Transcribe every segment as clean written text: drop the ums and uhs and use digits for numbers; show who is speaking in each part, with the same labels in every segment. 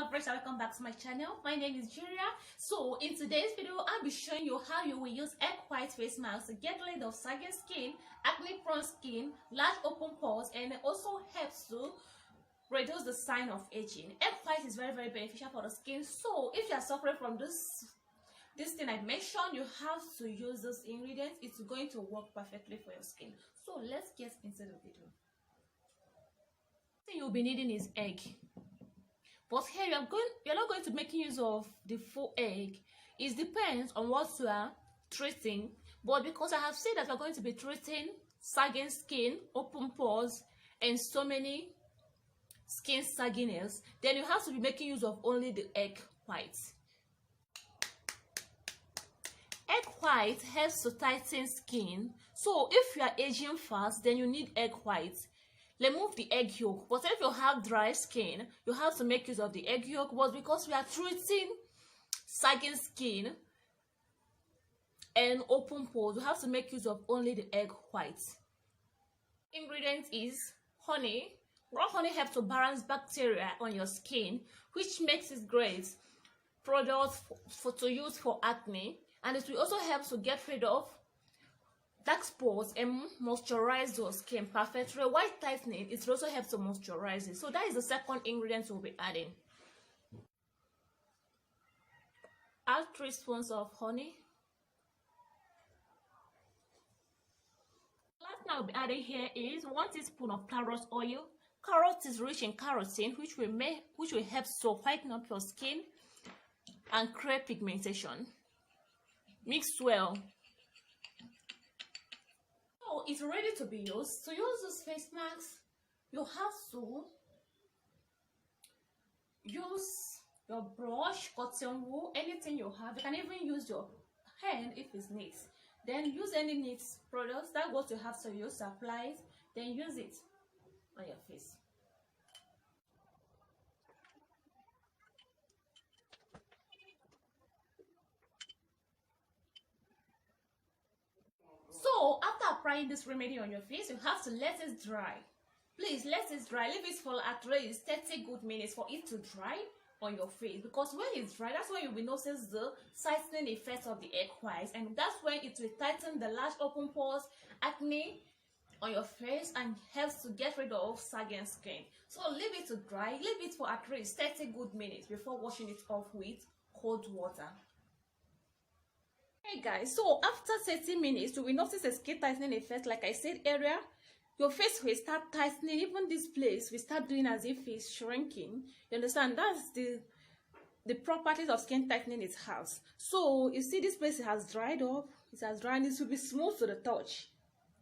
Speaker 1: coverage, welcome back to my channel. My name is Julia. So in today's video I'll be showing you how you will use egg white face mask to get rid of sagging skin, acne prone skin, large open pores, and it also helps to reduce the sign of aging. Egg white is very beneficial for the skin. So if you are suffering from this thing I mentioned, you have to use this ingredient. It's going to work perfectly for your skin. So let's get into the video. The thing you'll be needing is egg. But here you're not going to make use of the full egg. It depends on what you are treating. But because I have said that we're going to be treating sagging skin, open pores, and so many skin sagginess, then you have to be making use of only the egg white. Egg white helps to tighten skin. So if you are aging fast, then you need egg white. Remove the egg yolk. But if you have dry skin, you have to make use of the egg yolk. But because we are treating sagging skin and open pores, you have to make use of only the egg white. Ingredient is honey. Raw honey helps to balance bacteria on your skin, which makes it great product to use for acne. And it will also help to get rid of dark spots and moisturize your skin perfectly. White tightening, it also helps to moisturize it. So that is the second ingredient we'll be adding. Add 3 spoons of honey. Last thing I'll be adding here is 1 teaspoon of carrot oil. Carrot is rich in carotene, which will help to whiten up your skin and create pigmentation. Mix well. So it's ready to be used. To use this face mask, you have to use your brush, cotton wool, anything you have. You can even use your hand if it's neat. Then use any neat products. That's what you have to use. Apply it, then use it on your face. So after applying this remedy on your face, you have to let it dry. Please let it dry. Leave it for at least 30 good minutes for it to dry on your face. Because when it's dry, that's when you will notice the tightening effect of the egg white, and that's when it will tighten the large open pores, acne on your face, and helps to get rid of sagging skin. So leave it to dry. Leave it for at least 30 good minutes before washing it off with cold water. Hey guys, so after 30 minutes you will notice a skin tightening effect. Like I said earlier, your face will start tightening. Even this place will start doing as if it's shrinking. You understand? That's the properties of skin tightening it has. So you see this place has dried up. It has dried. It will be smooth to the touch.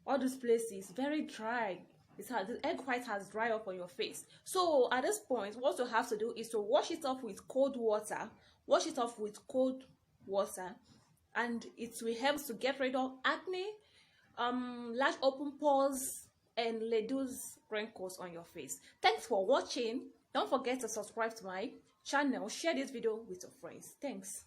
Speaker 1: All these places very dry. The egg white has dried up on your face. So at this point, what you have to do is to wash it off with cold water. Wash it off with cold water. And it will help to get rid of acne, large open pores, and reduce wrinkles on your face. Thanks for watching. Don't forget to subscribe to my channel. Share this video with your friends. Thanks.